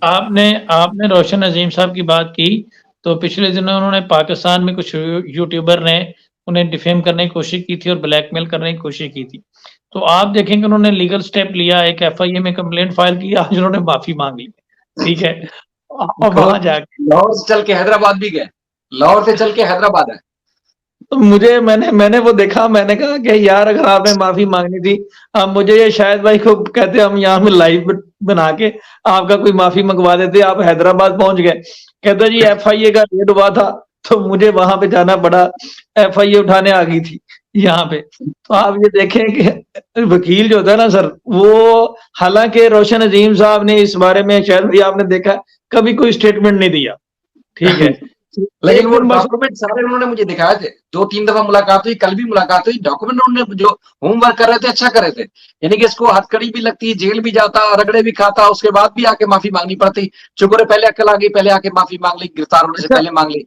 आपने आपने रोशन अजीम साहब की बात की, तो पिछले दिनों उन्होंने पाकिस्तान में कुछ यूट्यूबर ने उन्हें डिफेम करने की कोशिश की थी और ब्लैकमेल करने की कोशिश की थी। तो आप देखेंगे उन्होंने लीगल स्टेप लिया, एक एफआईए में कंप्लेंट फाइल की, आज उन्होंने माफी मांग ली। ठीक है, और वहां जाके लाहौर से चल के हैदराबाद भी गए, लाहौर से चल के हैदराबाद है। तो मुझे मैंने मैंने वो देखा, मैंने कहा कि यार अगर आपने माफी मांगनी थी, अब मुझे ये शायद भाई को कहते हम यहाँ में लाइव बना के आपका कोई माफी मंगवा देते, आप हैदराबाद पहुंच गए। कहते जी एफआईए का रेड हुआ था, तो मुझे वहां पे जाना पड़ा, एफआईए उठाने आ गई थी यहाँ पे। तो आप ये देखें कि वकील जो होता है ना सर, वो हालांकि रोशन अजीम साहब ने इस बारे में शायद भी आपने देखा कभी कोई स्टेटमेंट नहीं दिया, ठीक है। लेकिन वो बस डॉक्यूमेंट सारे उन्होंने मुझे दिखाए थे, 2-3 दफा मुलाकात हुई, कल भी मुलाकात हुई, डॉक्यूमेंट उन्होंने जो होमवर्क कर रहे थे अच्छा कर रहे थे। यानी कि इसको हथकड़ी भी लगती, जेल भी जाता, रगड़े भी खाता, उसके बाद भी आके माफी मांगनी पड़ती। शुक्र है पहले अक्ल आ गई, पहले आके माफी मांग ली, गिरफ्तार होने से अच्छा पहले मांग ली।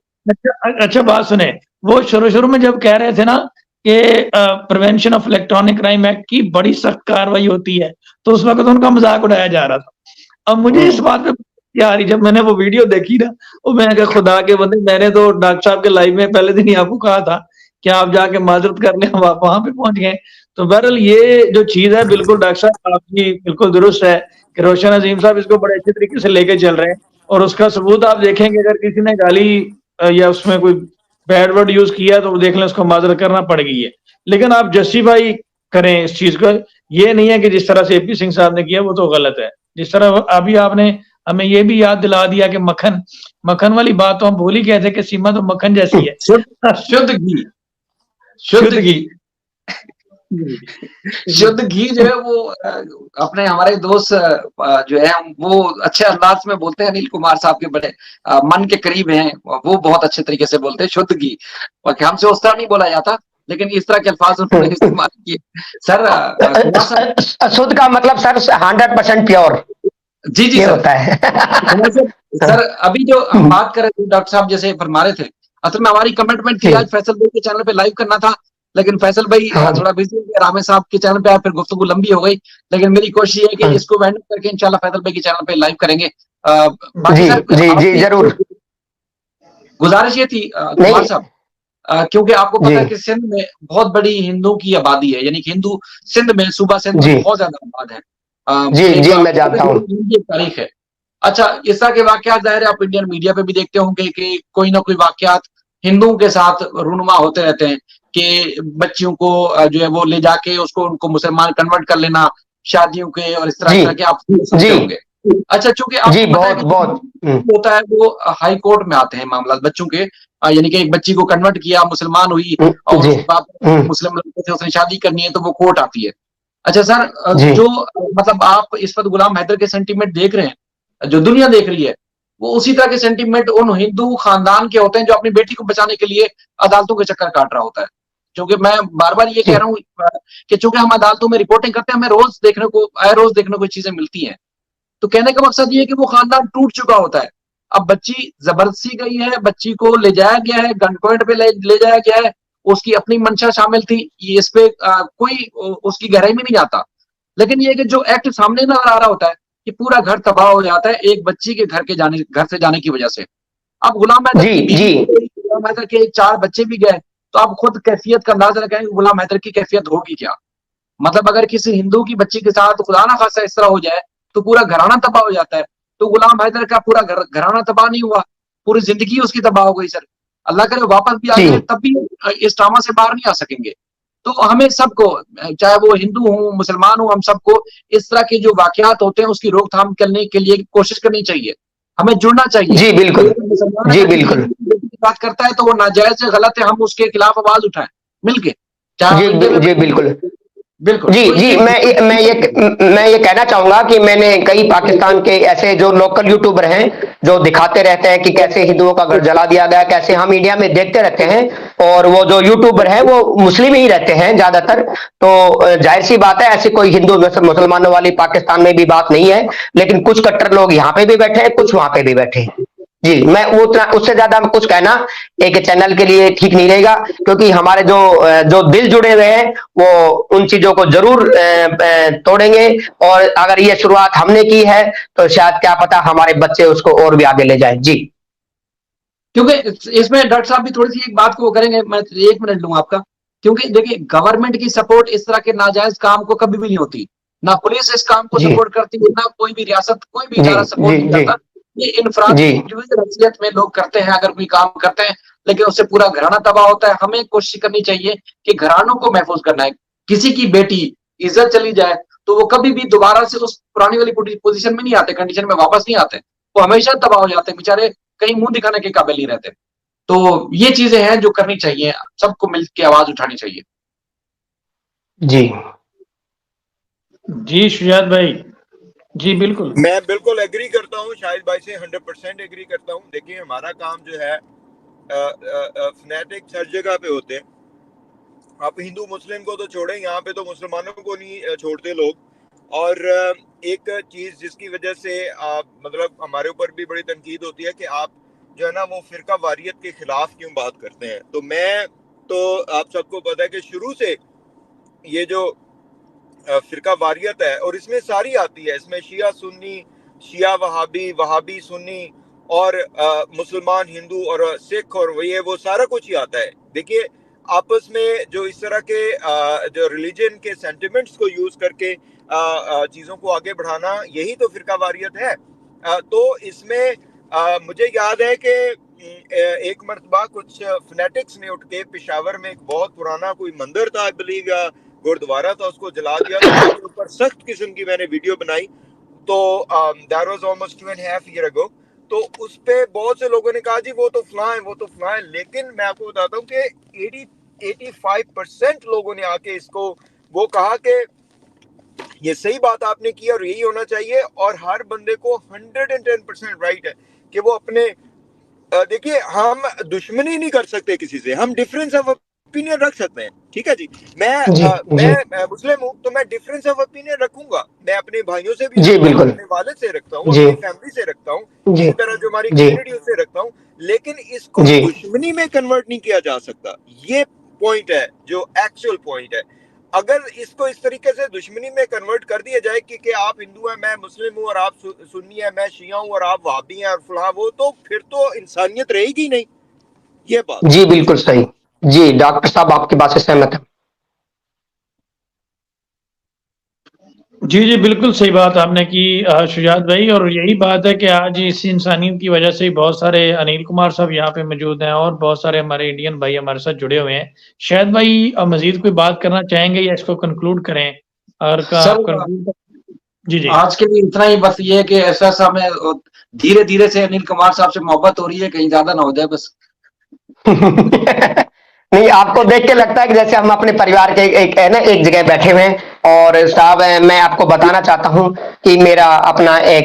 अच्छा बात सुने, वो शुरू में जब कह रहे थे ना कि prevention of electronic crime act की बड़ी सख्त कार्रवाई होती है, तो उस वक्त उनका मजाक उड़ाया जा रहा था। अब मुझे इस बात पे यार जब मैंने वो वीडियो देखी ना, वो मैं क्या खुदा के बंदे, मैंने तो डॉक्टर साहब के लाइव में पहले दिन ही आपको कहा था कि आप जाके माजरत कर लें, आप वहां पे पहुंच गए। तो बहरहाल ये जो चीज है बिल्कुल डॉक्टर साहब आपकी बिल्कुल दुरुस्त है कि रोशन अजीम साहब इसको बड़े अच्छे तरीके से लेके चल रहे हैं, और उसका सबूत आप देखेंगे, अगर किसी ने गाली या उसमें कोई बैड वर्ड यूज किया तो देख लें उसको माजरत करना पड़ गई है। लेकिन आप जस्टिफाई करें इस चीज को, ये नहीं है कि जिस तरह से एपी सिंह साहब ने किया वो तो गलत है। जिस तरह अभी आपने हमें ये भी याद दिला दिया कि मक्खन मक्खन वाली बात तो हम भूल ही गए थे कि सीमा तो मक्खन जैसी है। शुद्ध घी, शुद्ध घी शुद्ध घी जो है वो अपने हमारे दोस्त जो है वो अच्छे अंदाज में बोलते हैं, अनिल कुमार साहब के बड़े मन के करीब हैं, वो बहुत अच्छे तरीके से बोलते हैं शुद्ध घी, और हमसे उस तरह नहीं बोला जाता, लेकिन इस तरह के अल्फाज उन्होंने इस्तेमाल किए। सर शुद्ध का मतलब सर 100% प्योर, जी जी ये सर होता है। सर अभी जो हम बात कर रहे थे, डॉक्टर साहब जैसे फरमा रहे थे, असल में हमारी कमिटमेंट थी आज फैसल भाई के चैनल पे लाइव करना था, लेकिन फैसल भाई थोड़ा बिजी हो गया, रामे साहब के चैनल पे आए, फिर गुफ्तगू लंबी हो गई। लेकिन मेरी कोशिश है कि इसको वेंड करके इंशाल्लाह फैसल भाई के चैनल पे लाइव करेंगे। बाकी सर जी जरूर, गुजारिश ये थी कुमार साहब, क्योंकि आपको पता है कि सिंध में बहुत बड़ी हिंदू की आबादी है, यानी कि हिंदू सिंध में, सूबा सिंध में बहुत ज्यादा आबाद है। जी मैं जानता हूँ, तारीख है। अच्छा, इस तरह के वाकयात जाहिर है आप इंडियन मीडिया पे भी देखते होंगे कि कोई ना कोई वाकयात हिंदुओं के साथ रूनुमा होते रहते हैं कि बच्चियों को जो है वो ले जाके उसको उनको मुसलमान कन्वर्ट कर लेना शादियों के, और इस तरह के आप सुनते होंगे। अच्छा, चूंकि आपको पता है कि होता है वो हाई कोर्ट में आते हैं मामला बच्चों के, यानी कि एक बच्ची को कन्वर्ट किया, मुसलमान हुई और उसके बाद मुस्लिम लड़के से उसने शादी करनी है तो वो कोर्ट आती है। अच्छा सर, जो मतलब आप इस वक्त गुलाम हैदर के सेंटीमेंट देख रहे हैं, जो दुनिया देख रही है, वो उसी तरह के सेंटीमेंट उन हिंदू खानदान के होते हैं जो अपनी बेटी को बचाने के लिए अदालतों के चक्कर काट रहा होता है। क्योंकि मैं बार बार ये कह रहा हूँ कि चूंकि हम अदालतों में रिपोर्टिंग करते हैं, हमें रोज देखने को चीजें मिलती हैं। तो कहने का मकसद ये है कि वो खानदान टूट चुका होता है। अब बच्ची जबरदस्ती गई है, बच्ची को ले जाया गया है, गन पॉइंट पे ले जाया गया है, उसकी अपनी मंशा शामिल थी, ये इस पे कोई उसकी गहराई में नहीं जाता। लेकिन ये कि जो एक्ट सामने नजर आ रहा होता है कि पूरा घर तबाह हो जाता है एक बच्ची के घर से जाने की वजह से। अब गुलाम हैदर की बीवी, गुलाम हैदर के 4 बच्चे भी गए, तो आप खुद कैफियत का अंदाजा लगाएं गुलाम हैदर की कैफियत होगी क्या। मतलब अगर किसी हिंदू की बच्ची के साथ खुदा ना खासा इस तरह हो जाए तो पूरा घराना तबाह हो जाता है। तो गुलाम हैदर का पूरा घराना तबाह नहीं हुआ, पूरी जिंदगी उसकी तबाह हो गई। सर अल्लाह करे वापस भी आ जाए तब भी इस ड्रामा से बाहर नहीं आ सकेंगे। तो हमें सबको, चाहे वो हिंदू हो मुसलमान हो, हम सबको इस तरह के जो वाकयात होते हैं उसकी रोकथाम करने के लिए कोशिश करनी चाहिए, हमें जुड़ना चाहिए। जी बिल्कुल, जी बिल्कुल। बात करता है तो वो नाजायज है, गलत है, हम उसके खिलाफ आवाज उठाएं मिलके। जी बिल्कुल बिल्कुल जी मैं ये कहना चाहूंगा कि मैंने कई पाकिस्तान के ऐसे जो लोकल यूट्यूबर हैं जो दिखाते रहते हैं कि कैसे हिंदुओं का घर जला दिया गया, कैसे हम इंडिया में देखते रहते हैं, और वो जो यूट्यूबर है वो मुस्लिम ही रहते हैं ज्यादातर। तो जाहिर सी बात है ऐसी कोई हिंदू मुसलमानों वाली पाकिस्तान में भी बात नहीं है, लेकिन कुछ कट्टर लोग यहाँ पे भी बैठे हैं, कुछ वहां पे भी बैठे हैं। जी, मैं वो उतना उससे ज्यादा कुछ कहना एक चैनल के लिए ठीक नहीं रहेगा, क्योंकि हमारे जो दिल जुड़े हुए हैं वो उन चीजों को जरूर तोड़ेंगे, और अगर ये शुरुआत हमने की है तो शायद क्या पता हमारे बच्चे उसको और भी आगे ले जाएं। जी, क्योंकि इसमें डॉक्टर साहब भी थोड़ी सी एक बात को करेंगे, मैं 1 मिनट लूंगा आपका। क्योंकि देखिए, गवर्नमेंट की सपोर्ट इस तरह के नाजायज काम को कभी भी नहीं होती। ना पुलिस इस काम को जी, सपोर्ट करती है, ना कोई भी रियासत, कोई भी जी, इदारा सपोर्ट जी, नहीं जी, करता। ये इनफराद जी, की इंडिविजुअल हैसियत में लोग करते हैं, अगर कोई काम करते हैं, लेकिन उससे पूरा घराना तबाह होता है। हमें कोशिश करनी चाहिए कि घरानों को महफूज करना है। किसी की बेटी इज्जत चली जाए तो वो कभी भी दोबारा से उस पुरानी वाली पोजीशन में नहीं आते, कंडीशन में वापस नहीं आते। वो हमेशा तबाह हो जाते हैं बेचारे, कहीं मुंह दिखाने के काबिल नहीं रहते। तो ये चीजें हैं जो करनी चाहिए, सबको मिलकर आवाज उठानी चाहिए। जी, जी शुजात भाई, जी बिल्कुल। मैं बिल्कुल एग्री करता हूँ शाहिद भाई से, 100% एग्री करता हूँ। देखिए, हमारा काम जो है, फनेटिक्स हर जगह पे होते हैं। आप हिंदू मुस्लिम को तो छोड़ें, यहाँ पे तो मुसलमानों को नहीं छोड़ते लोग। और एक चीज जिसकी वजह से मतलब हमारे ऊपर भी बड़ी तनकीद होती है कि आप जो है ना वो फिरका वारियत के खिलाफ क्यों बात करते हैं। तो आप सबको पता है कि शुरू से ये जो फिरका वारियत है, और इसमें सारी आती है, इसमें शिया सुन्नी, शिया वहाबी, वहाबी सुन्नी, और मुसलमान हिंदू और सिख, और वो सारा कुछ ही आता है। देखिए, आपस में जो इस तरह के जो रिलीजन के सेंटिमेंट्स को यूज करके चीजों को आगे बढ़ाना, यही तो फिरका वारियत है। तो इसमें मुझे याद है कि एक मरतबा कुछ फनेटिक्स ने उठ के पेशावर में एक बहुत पुराना कोई मंदिर था, आई बिलीव, या गुरुद्वारा था, उसको जला दिया। तो उसके ऊपर सख्त किस्म की मैंने वीडियो बनाई। तो that was almost 2.5 year ago. तो उस पे बहुत से लोगों ने कहा जी वो तो फलां है, वो तो फलां है। लेकिन मैं आपको बताता हूँ कि 85% लोगों ने आके इसको वो कहा कि ये सही बात आपने की और यही होना चाहिए, और हर बंदे को 110% राइट है कि वो अपने देखिए, हम दुश्मनी नहीं कर सकते किसी से, हम डिफरेंस ऑफ ओपिनियन रख सकते हैं। ठीक है जी, जी, जी, मैं मुस्लिम हूँ तो मैं डिफरेंस ऑफ ओपिनियन रखूंगा। मैं अपने भाइयों से भी जी, रखता हूँ, बिल्कुल, अपने वालिद से रखता हूँ, जी, अपनी फैमिली से रखता हूँ, जी, इसी तरह जो हमारी जी, कम्युनिटी उससे रखता हूँ। लेकिन इसको जी, दुश्मनी में कन्वर्ट नहीं किया जा सकता। ये पॉइंट है जो एक्चुअल पॉइंट है। अगर इसको इस तरीके से दुश्मनी में कन्वर्ट कर दिया जाए कि आप हिंदू हैं, मैं मुस्लिम हूँ, और आप सुन्नी है, मैं शिया हूँ, और आप वहाबी हैं और फलां, वो तो फिर तो इंसानियत रहेगी नहीं। ये बात जी, बिल्कुल सही। जी, डॉक्टर साहब आपकी बात से सहमत है। जी, जी, बिल्कुल सही बात आपने की शुजात भाई, और यही बात है कि आज इस इंसानियत की वजह से ही बहुत सारे अनिल कुमार साहब यहाँ पे मौजूद हैं, और बहुत सारे हमारे इंडियन भाई हमारे साथ जुड़े हुए हैं। शायद भाई मज़ीद कोई बात करना चाहेंगे या इसको कंक्लूड करें? और सर, कंक्लूड जी, जी। आज के लिए इतना ही। बस ये है कि ऐसा हमें धीरे धीरे से अनिल कुमार साहब से मोहब्बत हो रही है, कहीं ज्यादा ना हो जाए बस। नहीं, आपको देख के लगता है कि जैसे हम अपने परिवार के एक है ना एक जगह बैठे हुए हैं। और साहब मैं आपको बताना चाहता हूँ कि मेरा अपना एक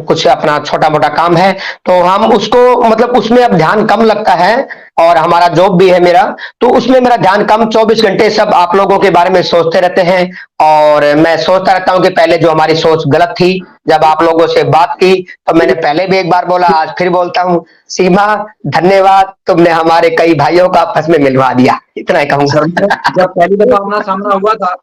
कुछ अपना छोटा मोटा काम है, तो हम उसको मतलब उसमें अब ध्यान कम लगता है, और हमारा जॉब भी है मेरा, तो उसमें मेरा ध्यान कम, 24 घंटे सब आप लोगों के बारे में सोचते रहते हैं। और मैं सोचता रहता हूँ कि पहले जो हमारी सोच गलत थी, जब आप लोगों से बात की तो मैंने पहले भी एक बार बोला, आज फिर बोलता हूँ, सीमा धन्यवाद, तुमने हमारे कई भाइयों का आपस में मिलवा दिया, इतना ही कहूंगा। जब पहली दफा आमना सामना हुआ था,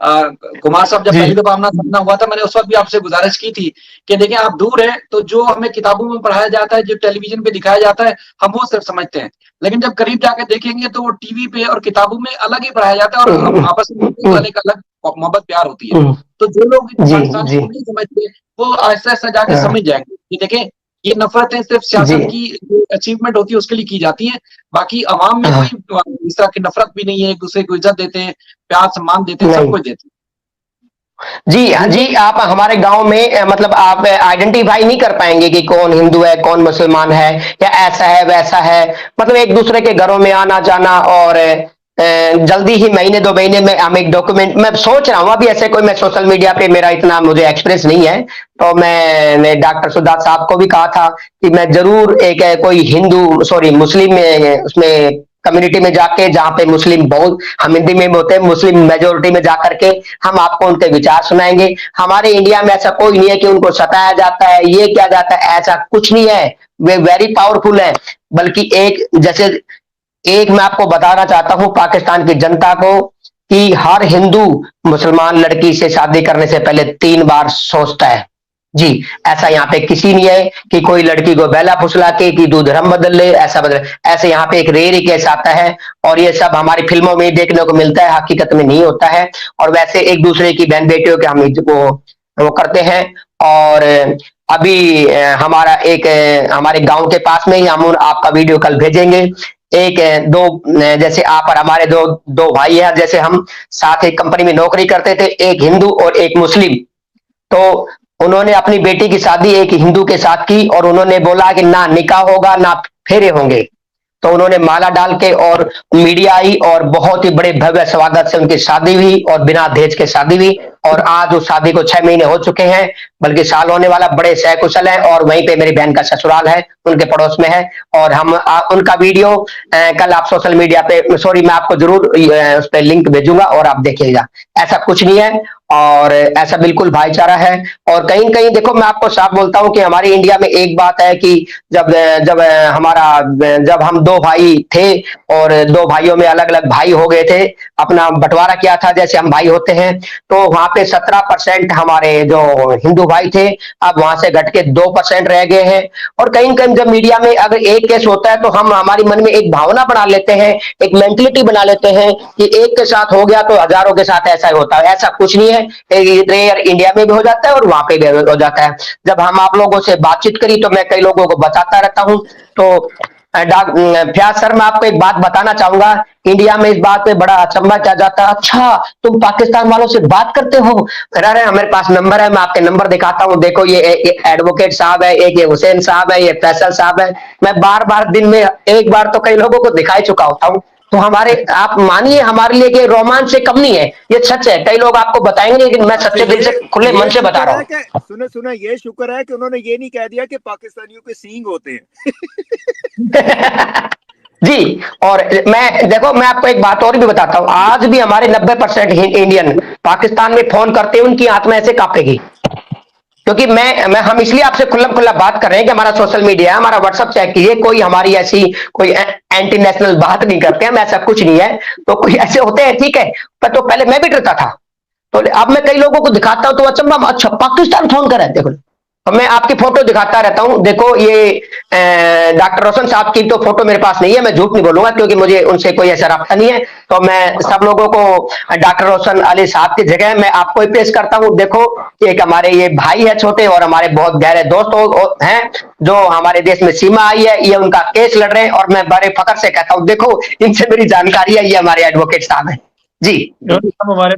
कुमार साहब, जब जी, पहली दफा आमना सामना हुआ था, मैंने उस वक्त भी आपसे गुजारिश की थी कि देखें, आप दूर हैं तो जो हमें किताबों में पढ़ाया जाता है, जो टेलीविजन पे दिखाया जाता है, हम वो सिर्फ समझते हैं। लेकिन जब करीब जाके देखेंगे तो वो टीवी पे और किताबों में अलग ही पढ़ाया जाता है, और आपस में एक वाले का अलग मोहब्बत प्यार होती है। तो जो लोग जी, पाकिस्तानी जी, को नहीं समझते, वो आहिस्ता आहिस्ता जाके हाँ, समझ जाएंगे कि देखें, ये नफरतें सिर्फ जी, सियासत की जो अचीवमेंट होती है उसके लिए की जाती है। बाकी अवाम में हाँ, कोई इस तरह की नफरत भी नहीं है, एक दूसरे को इज्जत देते हैं, प्यार सम्मान देते हैं, सब नहीं। कुछ देते हैं। जी हाँ जी, आप हमारे गांव में मतलब आप आइडेंटिफाई नहीं कर पाएंगे कि कौन हिंदू है कौन मुसलमान है, या ऐसा है वैसा है। मतलब एक दूसरे के घरों में आना जाना, और जल्दी ही महीने 2 महीने में हम एक डॉक्यूमेंट, मैं सोच रहा हूँ अभी ऐसे कोई, मैं सोशल मीडिया पे मेरा इतना मुझे एक्सपीरियंस नहीं है, तो मैंने डॉक्टर सुदास साहब को भी कहा था कि मैं जरूर एक कोई हिंदू सॉरी मुस्लिम उसमें कम्युनिटी में जाके, जहाँ पे मुस्लिम बहुत, हम हिंदी में होते हैं, मुस्लिम मेजोरिटी में जाकर के हम आपको उनके विचार सुनाएंगे। हमारे इंडिया में ऐसा कोई नहीं है कि उनको सताया जाता है, ये किया जाता है, ऐसा कुछ नहीं है। वे वेरी पावरफुल है। बल्कि एक जैसे एक मैं आपको बताना चाहता हूं पाकिस्तान की जनता को कि हर हिंदू मुसलमान लड़की से शादी करने से पहले 3 बार सोचता है। जी, ऐसा यहाँ पे किसी नहीं है कि कोई लड़की को बेला फुसला के कि तू धर्म बदल ले, ऐसा बदल, ऐसे यहाँ पे एक रेयर ही केस आता है और ये सब हमारी फिल्मों में देखने को मिलता है, हकीकत में नहीं होता है। और वैसे एक दूसरे की बहन बेटियों के हम वो करते हैं। और अभी हमारा एक हमारे गांव के पास में ही हम आपका वीडियो कल भेजेंगे। एक दो जैसे आप और हमारे दो भाई हैं, जैसे हम साथ एक कंपनी में नौकरी करते थे, एक हिंदू और एक मुस्लिम। तो उन्होंने अपनी बेटी की शादी एक हिंदू के साथ की और उन्होंने बोला कि ना निकाह होगा ना फेरे होंगे। तो उन्होंने माला डाल के और मीडिया आई और बहुत ही बड़े भव्य स्वागत से उनकी शादी हुई और बिना दहेज के शादी हुई। और आज उस शादी को 6 महीने हो चुके हैं, बल्कि साल होने वाला, बड़े सकुशल है। और वहीं पे मेरी बहन का ससुराल है, उनके पड़ोस में है। और हम उनका वीडियो कल आप सोशल मीडिया पे, सॉरी मैं आपको जरूर उस पर लिंक भेजूंगा और आप देखिएगा। ऐसा कुछ नहीं है और ऐसा बिल्कुल भाईचारा है। और कहीं कहीं देखो मैं आपको साफ बोलता हूं कि हमारी इंडिया में एक बात है कि जब हम 2 भाई थे और 2 भाइयों में अलग अलग भाई हो गए थे, अपना बंटवारा किया था जैसे हम भाई होते हैं, तो वहां पे 17% हमारे जो हिंदू भाई थे, अब वहां से घट के 2% रह गए हैं। और कहीं कहीं जब मीडिया में अगर एक केस होता है तो हम हमारी मन में एक भावना बना लेते हैं, एक मेंटलिटी बना लेते हैं कि एक के साथ हो गया तो हजारों के साथ ऐसा ही होता है। ऐसा कुछ नहीं है। रेयर इंडिया में भी हो जाता है और वहां पे भी हो जाता है। जब हम आप लोगों से बातचीत करी तो मैं कई लोगों को बताता रहता हूं। तो फयाज सर मैं आपको एक बात बताना चाहूंगा, इंडिया में इस बात पे बड़ा अचंभा किया जाता है, अच्छा तुम पाकिस्तान वालों से बात करते हो? अरे हमारे पास नंबर है, मैं आपके नंबर दिखाता हूँ, देखो ये एडवोकेट साहब है, एक ये हुसैन साहब है, ये फैसल साहब है। मैं बार बार दिन में एक बार तो कई लोगों को दिखाई चुका होता हूँ। तो हमारे आप मानिए हमारे लिए कि रोमांच से कम नहीं है, ये सच है। कई लोग आपको बताएंगे लेकिन मैं सच्चे दिल से खुले मन से बता रहा हूँ। सुने ये शुक्र है कि उन्होंने ये नहीं कह दिया कि पाकिस्तानियों के सींग होते हैं। जी, और मैं आपको एक बात और भी बताता हूं, आज भी हमारे 90% इंडियन पाकिस्तान में फोन करते हैं, उनकी आत्मा ऐसे कांपेगी। क्योंकि हम इसलिए आपसे खुल्लम खुल्ला बात कर रहे हैं कि हमारा सोशल मीडिया है, हमारा व्हाट्सएप चेक कीजिए, कोई हमारी ऐसी कोई एंटी नेशनल बात नहीं करते हम, ऐसा कुछ नहीं है। तो कोई ऐसे होते हैं, ठीक है, पर तो पहले मैं भी डरता था, तो अब मैं कई लोगों को दिखाता हूं तो अचंभा, अच्छा पाकिस्तान फोन कर रहे हैं, देखो। तो मैं आपकी फोटो दिखाता रहता हूं, देखो ये डॉक्टर रोशन साहब की तो फोटो मेरे पास नहीं है, मैं झूठ नहीं बोलूंगा क्योंकि मुझे उनसे कोई ऐसा राब्ता नहीं है। तो मैं सब लोगों को डॉक्टर रोशन अली साहब की जगह मैं आपको ही पेश करता हूं। देखो एक हमारे ये भाई है छोटे और हमारे बहुत गहरे दोस्त हैं, जो हमारे देश में सीमा आई है, ये उनका केस लड़ रहे हैं और मैं बड़े फख्र से कहता हूँ, देखो इनसे मेरी जानकारी है, ये हमारे एडवोकेट साहब है जी। हमारे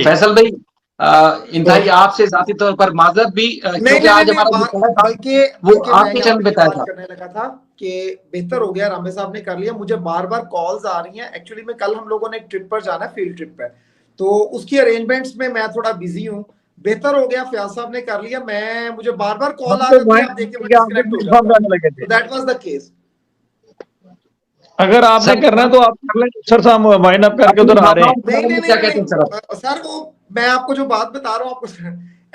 फैसल भाई इंतहाई आपसे जाती तौर पर माजरत भी, क्योंकि आज हमारा बल्कि वो आपके चैनल पे था करने लगा था कि बेहतर हो गया, रामे साहब ने कर लिया। मुझे बार बार कॉल्स आ रही हैं, एक्चुअली में कल हम लोगों ने एक ट्रिप पर जाना है, फील्ड ट्रिप पे, तो उसकी अरेंजमेंट्स में मैं थोड़ा बिजी हूँ। बेहतर हो गया फयाज साहब ने कर लिया, मुझे बार बार कॉल आ रही है, आप देखिए दैट वाज द केस। अगर आपने करना है तो आप कर लें सर, साहब वाइंड अप करके उधर आ रहे हैं। नहीं सर, वो मैं आपको जो बात बता रहा हूँ आपको,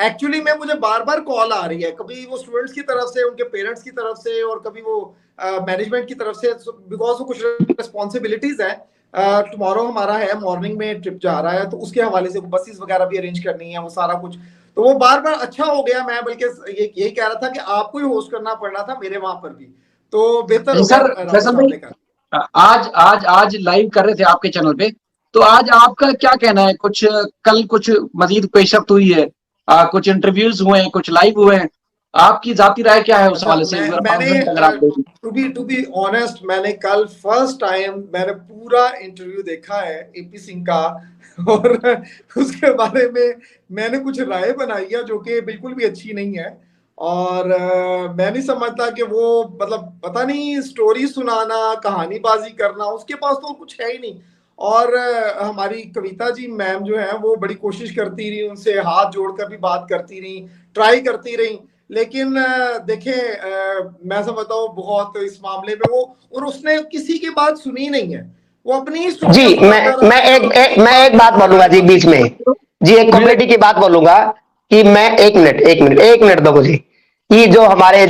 एक्चुअली में मुझे बार बार कॉल आ रही है, कभी वो स्टूडेंट्स की तरफ से, उनके पेरेंट्स की तरफ से, और कभी वो मैनेजमेंट की तरफ से, बिकॉज वो कुछ रिस्पॉन्सिबिलिटीज है। टुमारो हमारा है, मॉर्निंग में ट्रिप जा रहा है, तो उसके हवाले से बसेस वगैरह भी अरेंज करनी है, वो सारा कुछ। तो वो बार बार अच्छा हो गया, मैं बल्कि यही कह रहा था कि आपको ही होस्ट करना पड़ रहा था मेरे वहां पर भी, तो बेहतर सर आज लाइव कर रहे थे आपके चैनल पे, तो आज आपका क्या कहना है? कल कुछ मजीद पेशरफ्त हुई है, कुछ इंटरव्यूज हुए हैं, कुछ लाइव हुए हैं, आपकी जाती राय क्या है उस हवाले से? टू बी ऑनेस्ट, मैंने कल फर्स्ट टाइम मैंने पूरा इंटरव्यू देखा है एपी सिंह का, और उसके बारे में मैंने कुछ राय बनाई है जो कि बिल्कुल भी अच्छी नहीं है। और मैं नहीं समझता कि वो, मतलब पता नहीं, स्टोरी सुनाना, कहानीबाजी करना, उसके पास तो कुछ है ही नहीं। और हमारी कविता जी मैम जो है वो बड़ी कोशिश करती रही, उनसे हाथ जोड़कर भी बात करती रही, ट्राई करती रही, लेकिन देखें मैं समझता हूँ बहुत इस मामले में वो, और उसने किसी की बात सुनी नहीं है, वो अपनी जी। मैं एक बात बोलूंगा जी बीच में जी, एक कम्युनिटी की बात बोलूंगा कि मैं एक मिनट दो मुझे। कि जो हमारे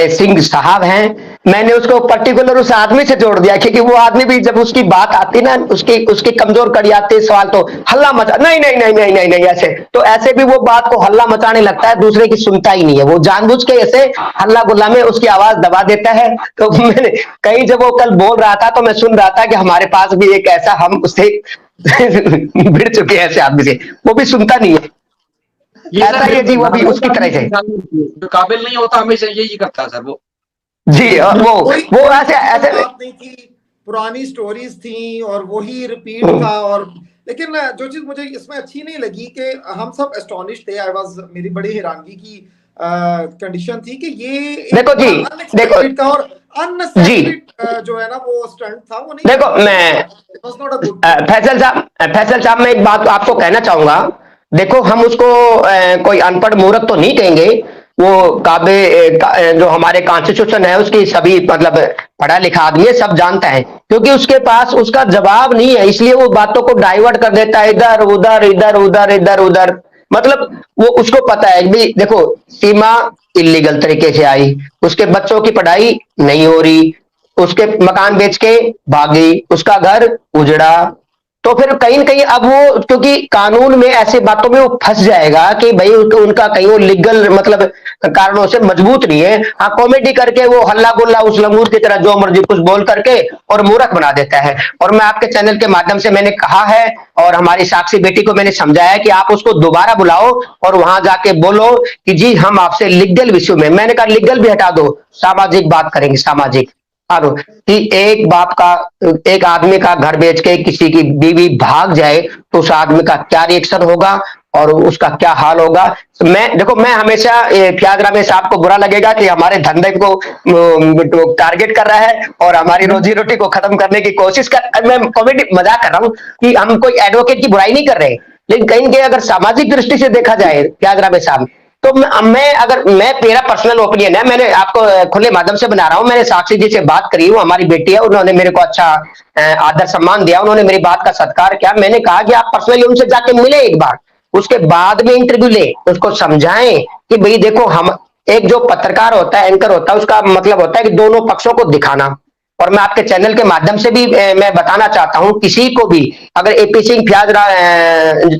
सिंह साहब हैं, मैंने उसको पर्टिकुलर उस आदमी से जोड़ दिया, क्योंकि वो आदमी भी जब उसकी बात आती ना, उसकी कमजोर कड़ी आती सवाल, तो हल्ला मचा, नहीं नहीं नहीं नहीं नहीं नहीं, ऐसे तो ऐसे भी वो बात को हल्ला मचाने लगता है, दूसरे की सुनता ही नहीं है, वो जानबूझ के ऐसे हल्ला गुल्ला में उसकी आवाज दबा देता है। तो मैंने कहीं जब वो कल बोल रहा था तो मैं सुन रहा था कि हमारे पास भी एक ऐसा, हम उससे भिड़ चुके हैं ऐसे आदमी से, वो भी सुनता नहीं है। ऐसा ही है जी, वो भी उसकी तरह से जो काबिल नहीं होता हमेशा यही करता है सर वो। जी, वो ऐसे बात नहीं थी, पुरानी स्टोरीज थी और वही रिपीट था। और लेकिन जो चीज मुझे इसमें अच्छी नहीं लगी कि हम सब एस्टोनिश थे, मेरी बड़ी हैरानगी की कंडीशन थी कि ये देखो जी, देखो था और अननेसेसरी जो है ना वो स्टंट था, वो नहीं। देखो मैं फैसल साहब मैं एक बात आपको कहना चाहूंगा। देखो हम उसको कोई अनपढ़ मूर्ख तो नहीं कहेंगे, वो जो हमारे कॉन्स्टिट्यूशन है उसकी सभी मतलब पढ़ा लिखा आदमी है, सब जानता है, क्योंकि उसके पास उसका जवाब नहीं है, इसलिए वो बातों को डाइवर्ट कर देता है इधर उधर इधर उधर इधर उधर। मतलब वो उसको पता है भी, देखो सीमा इलीगल तरीके से आई, उसके बच्चों की पढ़ाई नहीं हो रही, उसके मकान बेच के भागी, उसका घर उजड़ा, तो फिर कहीं न कहीं अब वो, क्योंकि कानून में ऐसे बातों में वो फंस जाएगा कि भाई उनका कहीं वो लीगल मतलब कारणों से मजबूत नहीं है। हाँ, कॉमेडी करके वो हल्ला गुल्ला उस लंगूर की तरह जो मर्जी कुछ बोल करके और मूर्ख बना देता है। और मैं आपके चैनल के माध्यम से मैंने कहा है, और हमारी साक्षी बेटी को मैंने समझाया कि आप उसको दोबारा बुलाओ और वहां जाके बोलो कि जी हम आपसे लीगल विषय में, मैंने कहा लीगल भी हटा दो, सामाजिक बात करेंगे, सामाजिक कि एक आदमी का घर बेच के किसी की बीवी भाग जाए तो उस आदमी का क्या रिएक्शन होगा और उसका क्या हाल होगा। मैं हमेशा प्याज रामे साहब को बुरा लगेगा कि हमारे धंधे को टारगेट कर रहा है और हमारी रोजी रोटी को खत्म करने की कोशिश कर, मैं कॉमेडी मजाक कर रहा हूं कि हम कोई एडवोकेट की बुराई नहीं कर रहे, लेकिन कहीं कहीं अगर सामाजिक दृष्टि से देखा जाए प्याज रामे साहब, तो मैं मेरा पर्सनल ओपिनियन है, मैंने आपको खुले माध्यम से बना रहा हूं, मैंने साक्षी जी से बात करी, वो हमारी बेटी है, उन्होंने मेरे को अच्छा आदर सम्मान दिया, उन्होंने मेरी बात का सत्कार किया। मैंने कहा कि आप पर्सनली उनसे जाके मिले एक बार, उसके बाद में इंटरव्यू ले, उसको समझाएं कि भाई देखो, हम एक जो पत्रकार होता है, एंकर होता है, उसका मतलब होता है कि दोनों पक्षों को दिखाना। और मैं आपके चैनल के माध्यम से भी मैं बताना चाहता हूं, किसी को भी अगर एपी सिंह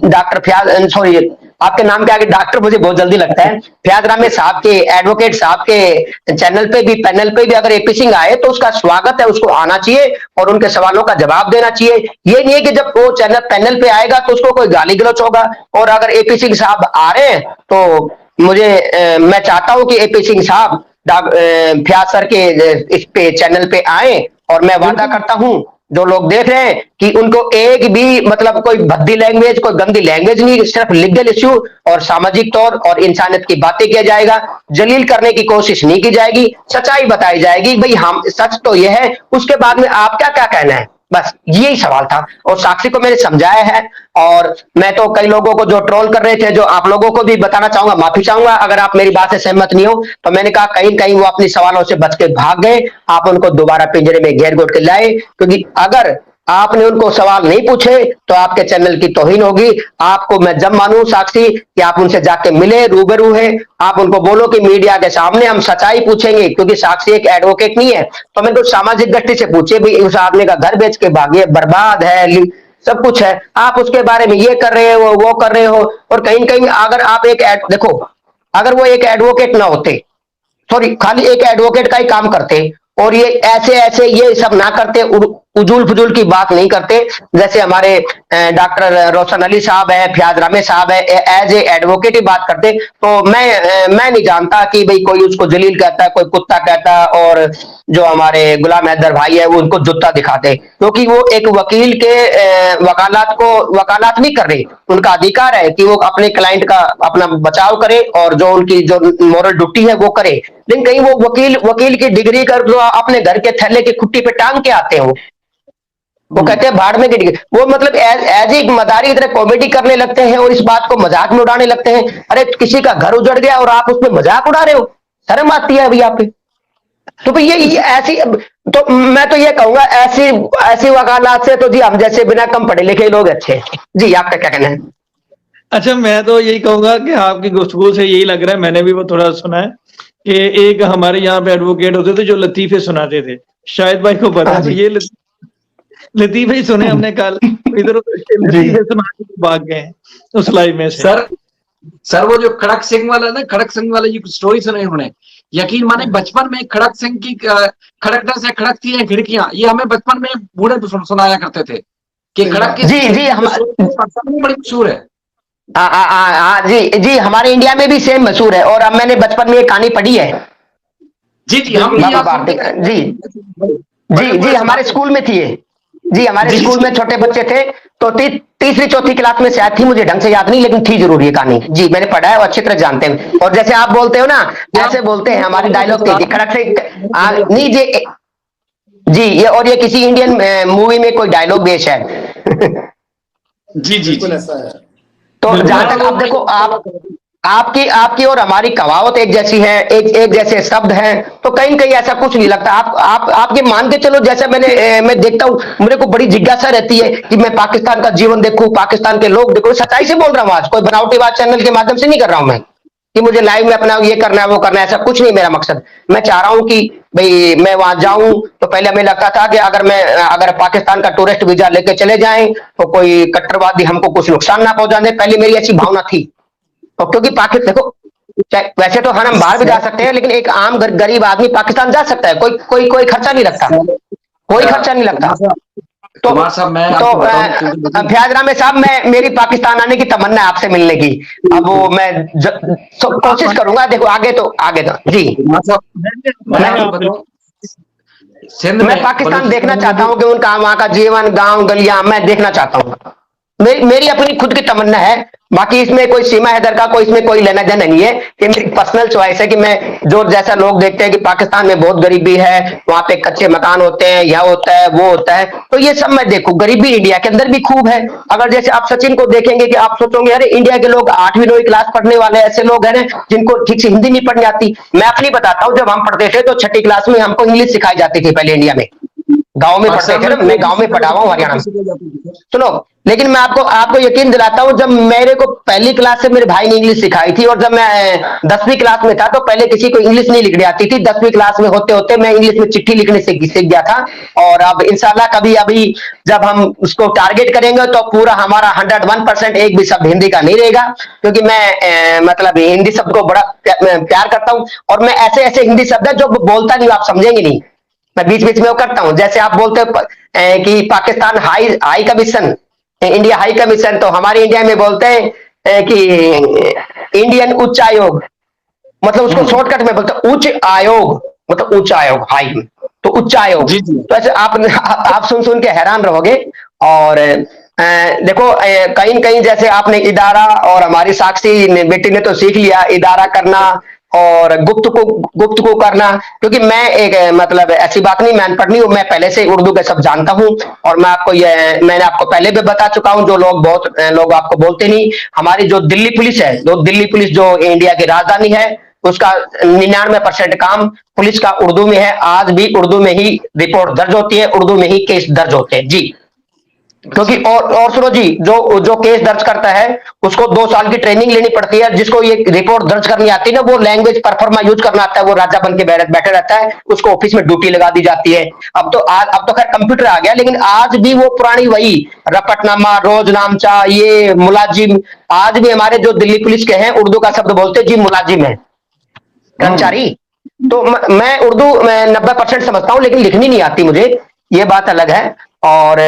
डॉक्टर फ्याज, सॉरी आपके नाम के आगे डॉक्टर मुझे बहुत जल्दी लगता है, फ्याज रामे साहब के, एडवोकेट साहब के चैनल पे भी, पैनल पे भी अगर एपी सिंह आए तो उसका स्वागत है, उसको आना चाहिए और उनके सवालों का जवाब देना चाहिए। ये नहीं है कि जब वो चैनल पैनल पे आएगा तो उसको कोई गाली गलौच होगा। और अगर एपी सिंह साहब आ रहे हैं तो मैं चाहता हूं कि एपी सिंह साहब फ्याज सर के इस पे चैनल पे आए, और मैं वादा करता हूं जो लोग देख रहे हैं कि उनको एक भी मतलब कोई भद्दी लैंग्वेज, कोई गंदी लैंग्वेज नहीं, सिर्फ लीगल इश्यू और सामाजिक तौर और इंसानियत की बातें किया जाएगा, जलील करने की कोशिश नहीं की जाएगी, सच्चाई बताई जाएगी, भाई हम सच तो यह है, उसके बाद में आप क्या क्या कहना है, बस यही सवाल था। और साक्षी को मैंने समझाया है, और मैं तो कई लोगों को जो ट्रोल कर रहे थे, जो आप लोगों को भी बताना चाहूंगा, माफी चाहूंगा अगर आप मेरी बात से सहमत नहीं हो, तो मैंने कहा कहीं कहीं वो अपने सवालों से बच के भाग गए, आप उनको दोबारा पिंजरे में घेर घोट के लाए, क्योंकि अगर आपने उनको सवाल नहीं पूछे तो आपके चैनल की तौहीन होगी। आपको मैं जब मानूं साक्षी कि आप उनसे जाके मिले, रूबरू है, आप उनको बोलो कि मीडिया के सामने हम सच्चाई पूछेंगे, क्योंकि साक्षी एक एडवोकेट नहीं है, तो मैं तो सामाजिक दृष्टि से पूछे भाई उस आदमी का घर बेच के भागे, बर्बाद है, सब कुछ है, आप उसके बारे में ये कर रहे हो, वो कर रहे हो। और कहीं कहीं अगर आप देखो, अगर वो एक एडवोकेट ना होते, सॉरी खाली एक एडवोकेट का ही काम करते और ये ऐसे ऐसे ये सब ना करते, उजूल फजूल की बात नहीं करते, जैसे हमारे डॉक्टर रोशन अली साहब है, फ्याज रामे साहब है, एज ए एडवोकेट ही बात करते, तो मैं नहीं जानता कि भाई कोई उसको जलील कहता है, कोई कुत्ता कहता है, और जो हमारे गुलाम हैदर भाई है वो उनको जूता दिखाते, क्योंकि वो एक वकील के वकालत नहीं कर रहे, उनका अधिकार है कि वो अपने क्लाइंट का अपना बचाव करे और जो उनकी जो मॉरल ड्यूटी है वो करे। लेकिन कहीं वो वकील की डिग्री कर जो अपने घर के थैले की खुट्टी पे टांग के आते हैं, वो कहते हैं भाड़ में गिर, वो मतलब एज एक मदारी तरह कॉमेडी करने लगते हैं और इस बात को मजाक में उड़ाने लगते हैं। अरे किसी का घर उजड़ गया और आप उसमें मजाक उड़ा रहे हो, शर्म आती है अभी आप पे। तो भाई ये ऐसी, तो मैं तो ये कहूंगा ऐसी वकालत से तो जी हम जैसे बिना कम पढ़े लिखे लोग अच्छे। जी आपका क्या कहना है? अच्छा, मैं तो यही कहूंगा कि आपकी गुफ्तगू से यही लग रहा है, मैंने भी वो थोड़ा सुना है कि एक हमारे यहाँ पे एडवोकेट होते थे जो लतीफे सुनाते थे, शायद भाई को पता है, तो ये लतीफे ही सुने हमने कल, इधर उधर के लतीफे सुना के भाग गए हैं उस लाइव में से। सर वो जो खड़क सिंह वाला ना, खड़क सिंह वाला ये स्टोरी सुने उन्होंने, यकीन माने बचपन में खड़क सिंह की खड़कने से खड़कती हैं खिड़कियां, ये हमें बचपन में बूढ़े सुनाया करते थे कि खड़क की जी बड़ी मशहूर है। जी हमारे इंडिया में भी सेम मशहूर है, और अब मैंने बचपन में एक कहानी पढ़ी है। जी हम जी हमारे स्कूल में थी ये। जी हमारे स्कूल में छोटे बच्चे थे, तो तीसरी चौथी क्लास में शायद थी, मुझे ढंग से याद नहीं, लेकिन थी जरूर ये कहानी। जी मैंने पढ़ा है और अच्छी तरह जानते हैं। और जैसे आप बोलते हो ना, ऐसे बोलते हैं, हमारे डायलॉग थी खड़क से नहीं जी ये, और ये किसी इंडियन मूवी में कोई डायलॉग भी है शायद। जी ऐसा है। तो जहां तक आप देखो, आपकी और हमारी कहावत एक जैसी है, एक जैसे शब्द हैं, तो कहीं न कहीं ऐसा कुछ नहीं लगता। आप ये मान के चलो, जैसा मैं देखता हूँ, मेरे को बड़ी जिज्ञासा रहती है कि मैं पाकिस्तान का जीवन देखूं, पाकिस्तान के लोग देखूं। सच्चाई से बोल रहा हूँ, आज कोई बनावटी बात चैनल के माध्यम से नहीं कर रहा हूं मैं कि मुझे लाइव में अपना ये करना है वो करना है, ऐसा कुछ नहीं मेरा मकसद। मैं चाह रहा हूं कि भाई मैं वहां जाऊं, तो पहले हमें लगता था कि अगर पाकिस्तान का टूरिस्ट वीजा लेके चले जाएं तो कोई कट्टरवादी हमको कुछ नुकसान ना पहुंचाने, पहले मेरी ऐसी भावना थी। तो क्योंकि पाकिस्तान देखो, वैसे तो हम बाहर भी जा सकते हैं, लेकिन एक आम गरीब आदमी पाकिस्तान जा सकता है, कोई खर्चा नहीं लगता, कोई खर्चा नहीं लगता। तो फयाज रामे साहब, मेरी पाकिस्तान आने की तमन्ना है आपसे मिलने की। अब वो मैं कोशिश करूंगा, देखो आगे तो जी मैं पाकिस्तान देखना चाहता हूं कि उनका वहां का जीवन, गांव गलियां मैं देखना चाहता हूं। मेरी अपनी खुद की तमन्ना है, बाकी इसमें कोई सीमा हैदर का कोई इसमें कोई लेना देना नहीं है। ये मेरी पर्सनल चॉइस है कि मैं जो जैसा लोग देखते हैं कि पाकिस्तान में बहुत गरीबी है, वहां पे कच्चे मकान होते हैं, यह होता है वो होता है, तो ये सब मैं देखूं। गरीबी इंडिया के अंदर भी खूब है। अगर जैसे आप सचिन को देखेंगे कि आप सोचोगे अरे इंडिया के लोग 8वीं 9वीं क्लास पढ़ने वाले ऐसे लोग हैं जिनको ठीक से हिंदी नहीं पढ़नी आती। मैं अपनी बताता हूँ, जब हम पढ़ते थे तो 6ठी क्लास में हमको इंग्लिश सिखाई जाती थी पहले इंडिया में, गांव में पढ़ते थे ना, मैं गांव में पढ़ा हुआ हूँ हरियाणा में। सुनो, लेकिन मैं आपको यकीन दिलाता हूँ, जब मेरे को पहली क्लास से मेरे भाई ने इंग्लिश सिखाई थी, और जब मैं 10वीं क्लास में था तो पहले किसी को इंग्लिश नहीं लिखनी आती थी। 10वीं क्लास में होते होते मैं इंग्लिश में चिट्ठी लिखने सीख गया था। और अब इंशाल्लाह कभी अभी जब हम उसको टारगेट करेंगे तो पूरा हमारा 101% एक भी शब्द हिंदी का नहीं रहेगा, क्योंकि मैं मतलब हिंदी शब्द को बड़ा प्यार करता हूँ। और मैं ऐसे हिंदी शब्द है जो बोलता नहीं, आप समझेंगे नहीं, मैं बीच बीच में वो करता हूं। जैसे आप बोलते हो कि Pakistan high commission, India high commission, तो हमारे इंडिया में बोलते हैं कि इंडियन उच्च आयोग, मतलब उसको शॉर्टकट में बोलते उच्च आयोग, मतलब उच्च आयोग, हाई तो उच्च आयोग। तो ऐसे आप सुन के हैरान रहोगे। और देखो कहीं न कहीं जैसे आपने इदारा, और हमारी साक्षी बेटी ने तो सीख लिया इदारा करना और गुप्त को करना, क्योंकि मैं एक मतलब ऐसी बात नहीं, मैं अनपढ़ नहीं हूं, मैं पहले से उर्दू के सब जानता हूं। और मैंने आपको पहले भी बता चुका हूं, जो बहुत लोग आपको बोलते नहीं, हमारी जो दिल्ली पुलिस है, दिल्ली पुलिस जो इंडिया की राजधानी है, उसका 99% काम पुलिस का उर्दू में है। आज भी उर्दू में ही रिपोर्ट दर्ज होती है, उर्दू में ही केस दर्ज होते हैं जी। क्योंकि और सुनो जी, जो केस दर्ज करता है उसको 2 साल की ट्रेनिंग लेनी पड़ती है। जिसको ये रिपोर्ट दर्ज करनी आती है ना, वो लैंग्वेज परफॉर्मा यूज करना आता है, वो राजा बन के बैठे रहता है, उसको ऑफिस में ड्यूटी लगा दी जाती है। अब तो खैर कंप्यूटर आ गया, लेकिन आज भी वो पुरानी वही रपटनामा, रोजनामचा, ये मुलाजिम, आज भी हमारे जो दिल्ली पुलिस के हैं उर्दू का शब्द बोलते जी, मुलाजिम है, कर्मचारी। तो मैं उर्दू 90% समझता हूँ, लेकिन लिखनी नहीं आती मुझे, ये बात अलग है। और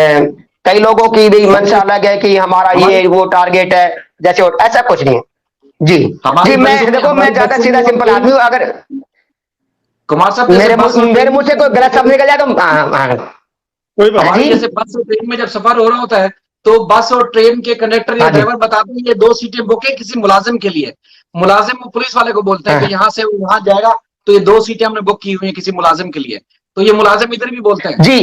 कई लोगों की भी मंशा अलग है कि हमारा ये वो टारगेट है, जैसे ऐसा कुछ नहीं है जी। मैं ज्यादा सीधा सिंपल आदमी हूँ। अगर कुमार साहब मेरे मुंह से कोई गलत शब्द निकल जाए तो हमारे जैसे बस और ट्रेन में जब सफर हो रहा होता है तो बस और ट्रेन के कंडक्टर या ड्राइवर बताते हैं ये 2 सीटें बुक है किसी मुलाजिम के लिए। मुलाजिम पुलिस वाले को बोलते हैं कि यहाँ से वहां जाएगा तो ये 2 सीटें हमने बुक की हुई है किसी मुलाजिम के लिए। तो ये मुलाजिम इधर भी बोलते हैं जी।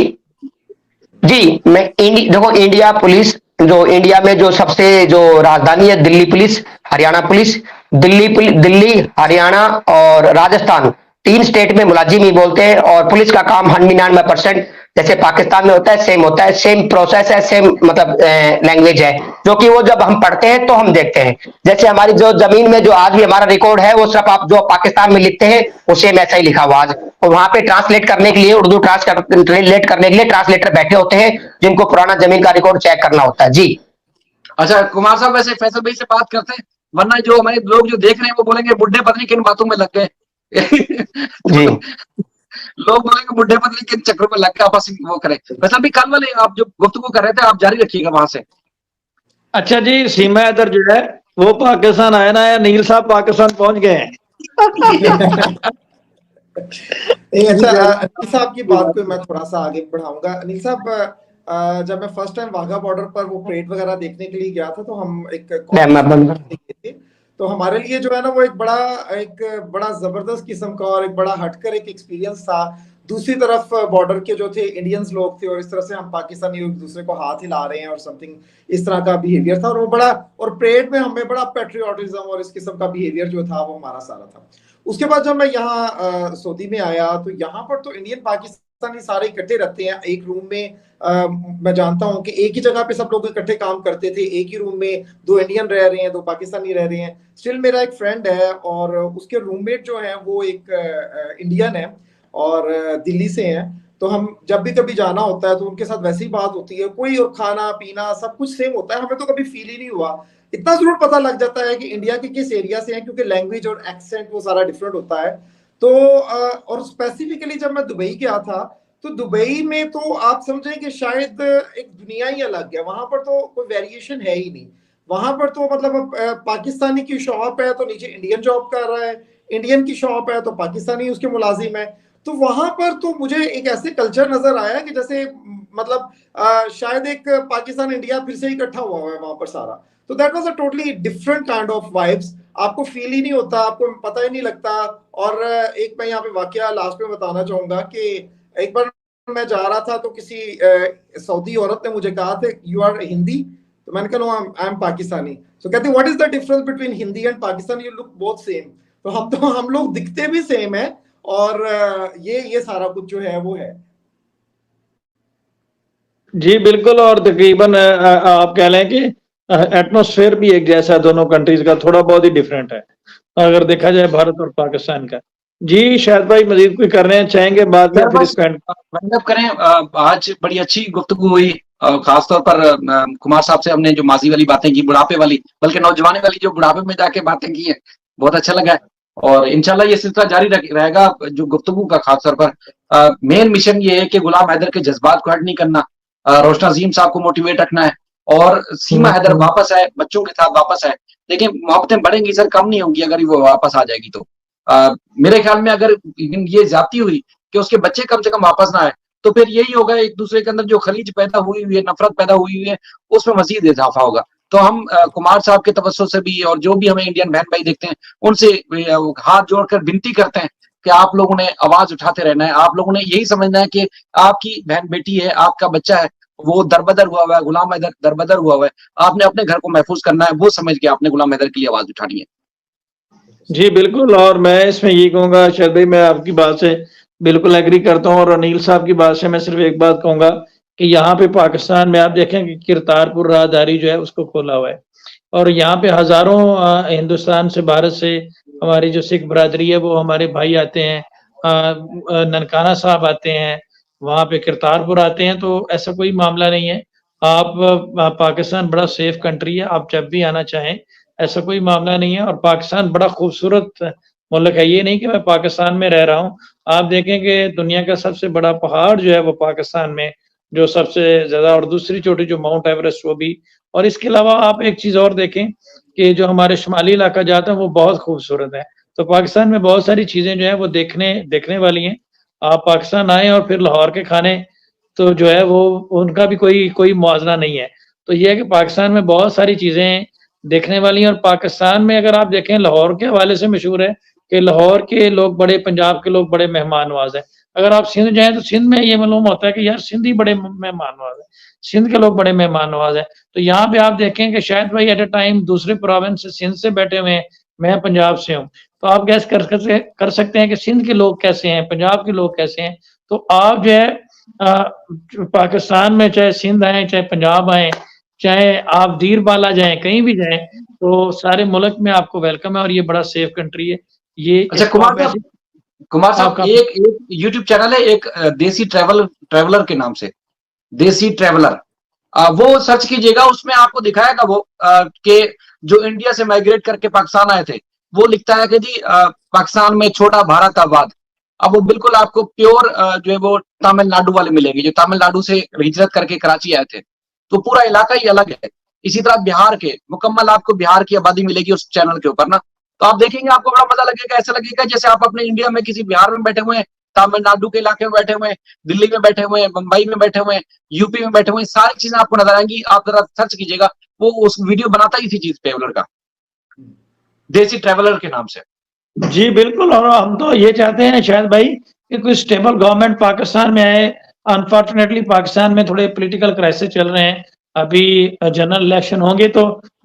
मैं देखो, इंडिया पुलिस जो इंडिया में जो सबसे जो राजधानी है, दिल्ली पुलिस, हरियाणा पुलिस, दिल्ली, हरियाणा और राजस्थान, 3 स्टेट में मुलाजिम ही बोलते हैं। और पुलिस का काम 99% जैसे पाकिस्तान में होता है, सेम प्रोसेस है, सेम मतलब लैंग्वेज है, जो कि वो जब हम पढ़ते हैं तो हम देखते हैं। जैसे हमारी जो जमीन में जो आज भी हमारा रिकॉर्ड है, वो सब आप जो पाकिस्तान में लिखते हैं वो सेम ऐसा ही लिखा हुआ आज। और वहां पे ट्रांसलेट करने के लिए, उर्दू ट्रांसलेट करने के लिए ट्रांसलेटर बैठे होते हैं, जिनको पुराना जमीन का रिकॉर्ड चेक करना होता है। जी अच्छा कुमार साहब, वैसे फैसल भाई से बात करते हैं, वरना जो हमारे लोग जो देख रहे हैं वो बोलेंगे बुड्ढे पता नहीं किन बातों में लग गए। जी लोग बोलेंगे बुड्ढे पता नहीं किन चक्रों में लग के आपस में वो करें। फैसल भाई, कल वाले आप जो गुफ्तगू कर रहे थे, आप जारी रखिएगा वहां से। अच्छा जी, सीमा हैदर जो है वो पाकिस्तान आया ना, या अनिल साहब पाकिस्तान पहुंच गए हैं। नहीं, अच्छा, अनिल साहब की बात को मैं थोड़ा सा आगे बढ़ाऊंगा। अनिल साहब, जब मैं फर्स्ट टाइम वाघा बॉर्डर पर वो परेड वगैरह देखने के लिए गया था, तो हम एक थे, तो हमारे लिए जो है ना वो एक बड़ा जबरदस्त किस्म का और एक बड़ा हटकर एक एक्सपीरियंस था। दूसरी तरफ बॉर्डर के जो थे इंडियंस लोग थे, और इस तरह से हम पाकिस्तानी एक दूसरे को हाथ हिला रहे हैं और समथिंग इस तरह का बिहेवियर था, और वो बड़ा, और परेड में हमें बड़ा पेट्रियोटिज्म और इस किस्म का बिहेवियर जो था वो हमारा सारा था। उसके बाद जब मैं यहाँ सऊदी में आया, तो यहाँ पर तो इंडियन पाकिस्तानी सारे इकट्ठे रहते हैं एक रूम में। मैं जानता हूँ कि एक ही जगह पे सब लोग इकट्ठे काम करते थे, एक ही रूम में 2 इंडियन रह रहे हैं, 2 पाकिस्तानी रह रहे हैं। स्टिल मेरा एक फ्रेंड है और उसके रूममेट जो है वो एक इंडियन है और दिल्ली से हैं। तो हम जब भी कभी जाना होता है तो उनके साथ वैसी बात होती है, कोई, और खाना पीना सब कुछ सेम होता है। हमें तो कभी फील ही नहीं हुआ। इतना जरूर पता लग जाता है कि इंडिया के किस एरिया से हैं, क्योंकि लैंग्वेज और एक्सेंट वो सारा डिफरेंट होता है। तो और स्पेसिफिकली जब मैं दुबई गया था, तो दुबई में तो आप समझें कि शायद एक दुनिया ही अलग है। वहां पर तो कोई वेरिएशन है ही नहीं। वहां पर तो मतलब पाकिस्तानी की शॉप है तो नीचे इंडियन जॉब कर रहा है, इंडियन की शॉप है तो पाकिस्तानी उसके मुलाजिम है। तो वहां पर तो मुझे एक ऐसे कल्चर नजर आया कि जैसे मतलब शायद एक पाकिस्तान इंडिया फिर से इकट्ठा हुआ है वहां पर सारा। तो that was a totally different kind of vibes. आपको फील ही नहीं होता, आपको पता ही नहीं लगता। और एक मैं यहाँ पे वाकया लास्ट में बताना चाहूंगा कि एक बार मैं जा रहा था तो किसी सऊदी औरत ने मुझे कहा था, यू आर हिंदी? तो मैंने कहा, नो, आई एम पाकिस्तानी। तो कहते, what is the difference between Hindi and Pakistani? You look both same. तो हम लोग दिखते भी सेम है, और ये सारा कुछ जो है वो है। जी बिल्कुल, और तकरीबन आप कह लें कि एटमॉस्फेयर भी एक जैसा है दोनों कंट्रीज का, थोड़ा बहुत ही डिफरेंट है अगर देखा जाए भारत और पाकिस्तान का। जी शायद भाई मजीद कोई करने चाहेंगे बाद में, फिर इसका मतलब करें। आज बड़ी अच्छी गुफ्तगू हुई, खासतौर पर कुमार साहब से हमने जो माजी वाली बातें की, बुढ़ापे वाली, बल्कि नौजवानी वाली जो बुढ़ापे में जाके बातें की है, बहुत अच्छा लगा है। और इंशाल्लाह ये सिलसिला जारी रहेगा जो गुफ्तगू का। खासतौर पर मेन मिशन ये है कि गुलाम हैदर के जज्बात को हट नहीं करना, रोशन अजीम साहब को मोटिवेट रखना है, और सीमा हैदर वापस आए, बच्चों के साथ वापस आए। देखिए मोहब्बतें बढ़ेंगी सर, कम नहीं होंगी अगर वो वापस आ जाएगी तो। मेरे ख्याल में अगर ये ज्यादती हुई कि उसके बच्चे कम से कम वापस ना आए, तो फिर यही होगा, एक दूसरे के अंदर जो खलीज पैदा हुई है, नफरत पैदा हुई है, उसमें मजीद इजाफा होगा। तो हम कुमार साहब के तवज्जो से भी, और जो भी हमें इंडियन बहन भाई देखते हैं, उनसे हाथ जोड़कर विनती करते हैं कि आप लोगों ने आवाज उठाते रहना है। आप लोगों ने यही समझना है कि आपकी बहन बेटी है, आपका बच्चा है, वो दरबदर हुआ हुआ है, गुलाम हैदर दरबदर हुआ हुआ है। आपने अपने घर को महफूज करना है, वो समझ के आपने गुलाम हैदर के लिए आवाज उठानी है। जी बिल्कुल, और मैं इसमें ये कहूंगा शायद भाई, मैं आपकी बात से बिल्कुल एग्री करता हूँ, और अनिल साहब की बात से मैं सिर्फ एक बात कहूंगा कि यहाँ पे पाकिस्तान में आप देखें कि करतारपुर राहदारी जो है उसको खोला हुआ है, और यहाँ पे हजारों हिंदुस्तान से, भारत से हमारी जो सिख बरादरी है वो हमारे भाई आते हैं, ननकाना साहब आते हैं, वहाँ पे करतारपुर आते हैं। तो ऐसा कोई मामला नहीं है। आप पाकिस्तान बड़ा सेफ कंट्री है, आप जब भी आना चाहें, ऐसा कोई मामला नहीं है। और पाकिस्तान बड़ा खूबसूरत मुल्क है, ये नहीं कि मैं पाकिस्तान में रह रहा हूँ। आप देखें कि दुनिया का सबसे बड़ा पहाड़ जो है वो पाकिस्तान में, जो सबसे ज्यादा, और दूसरी चोटी जो माउंट एवरेस्ट वो भी। और इसके अलावा आप एक चीज और देखें कि जो हमारे शुमाली इलाका जाता है वो बहुत खूबसूरत है। तो पाकिस्तान में बहुत सारी चीजें जो है वो देखने वाली हैं। आप पाकिस्तान आए, और फिर लाहौर के खाने तो जो है वो उनका भी कोई मुआवजा नहीं है। तो ये है कि पाकिस्तान में बहुत सारी चीजें देखने वाली हैं। और पाकिस्तान में अगर आप देखें, लाहौर के हवाले से मशहूर है कि लाहौर के लोग बड़े, पंजाब के लोग बड़े मेहमान नवाज है। अगर आप सिंध जाएं तो सिंध में ये मालूम होता है कि यार सिंधी बड़े मेहमान नवाज है, सिंध के लोग बड़े मेहमान नवाज है। तो यहाँ पे आप देखें कि शायद भाई एट ए टाइम दूसरे प्रोविंस से, सिंध से बैठे हुए हैं, मैं पंजाब से हूँ, तो आप गैस कर सकते हैं कि सिंध के लोग कैसे हैं, पंजाब के लोग कैसे हैं। तो आप जो है पाकिस्तान में चाहे सिंध आए, चाहे पंजाब आए, चाहे आप दीरबाला जाएँ, कहीं भी जाएँ, तो सारे मुल्क में आपको वेलकम है और ये बड़ा सेफ कंट्री है। ये अच्छा कुमार साहब एक यूट्यूब चैनल है एक देसी ट्रैवलर के नाम से, देसी ट्रैवलर, वो सर्च कीजिएगा, उसमें आपको दिखाएगा वो कि जो इंडिया से माइग्रेट करके पाकिस्तान आए थे, वो लिखता है कि जी पाकिस्तान में छोटा भारत आबाद। अब वो बिल्कुल आपको प्योर जो है वो तमिलनाडु वाले मिलेंगे, जो तमिलनाडु से हिजरत करके कराची आए थे, तो पूरा इलाका ही अलग है। इसी तरह बिहार के मुकम्मल आपको बिहार की आबादी मिलेगी उस चैनल के ऊपर ना, तो आप देखेंगे आपको बड़ा मजा लगेगा, ऐसा लगेगा जैसे आप अपने इंडिया में किसी बिहार में बैठे हुए हैं, तमिलनाडु के इलाके में बैठे हुए हैं, दिल्ली में बैठे हुए हैं, मुंबई में बैठे हुए हैं, यूपी में बैठे हुए हैं, सारी चीजें आपको नजर आएंगी। आप जरा सर्च कीजिएगा, वो उस वीडियो बनाता ही थी चीज ट्रेवलर का, देसी ट्रेवलर के नाम से। जी बिल्कुल, और हम तो ये चाहते हैं शायद भाई कि कोई स्टेबल गवर्नमेंट पाकिस्तान में आए। अनफॉर्चुनेटली पाकिस्तान में थोड़े पॉलिटिकल क्राइसिस चल रहे हैं, अभी जनरल इलेक्शन होंगे तो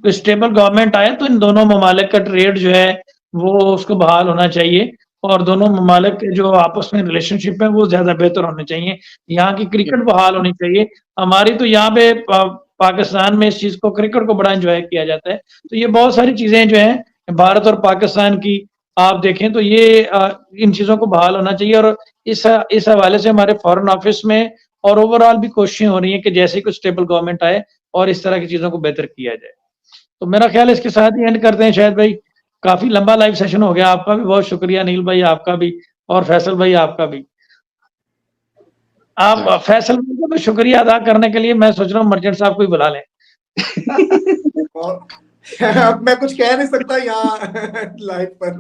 स्टेबल गवर्नमेंट आए तो इन दोनों ममालिक का ट्रेड जो है वो उसको बहाल होना चाहिए और दोनों ममालिक के जो आपस में रिलेशनशिप है वो ज्यादा बेहतर होने चाहिए। यहाँ की क्रिकेट बहाल होनी चाहिए। हमारी तो यहाँ पे पाकिस्तान में इस चीज को, क्रिकेट को बड़ा एंजॉय किया जाता है। तो ये बहुत सारी चीजें जो है भारत और पाकिस्तान की आप देखें तो ये इन चीजों को बहाल होना चाहिए और इस हवाले से हमारे फॉरेन ऑफिस में और ओवरऑल भी कोशिशें हो रही हैं कि जैसे ही कुछ स्टेबल गवर्नमेंट आए और इस तरह की चीजों को बेहतर किया जाए। तो मेरा ख्याल है इसके साथ ही एंड करते हैं शायद भाई। काफी लंबा लाइव सेशन हो गया। आपका भी बहुत शुक्रिया नील भाई, आपका भी, और फैसल भाई आपका भी। आप फैसल भाई को तो शुक्रिया अदा करने के लिए मैं सोच रहा हूँ मर्चेंट साहब को ही बुला लें। अब मैं कुछ कह नहीं सकता यहाँ लाइव पर।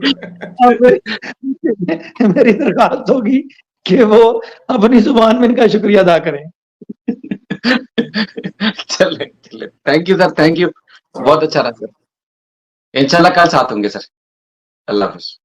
मेरी दरख्वास्त होगी कि वो अपनी जुबान में इनका शुक्रिया अदा करें। चले thank you sir, thank you, बहुत अच्छा रहा सर। इंशाल्लाह कल साथ होंगे सर। अल्लाह हाफिज।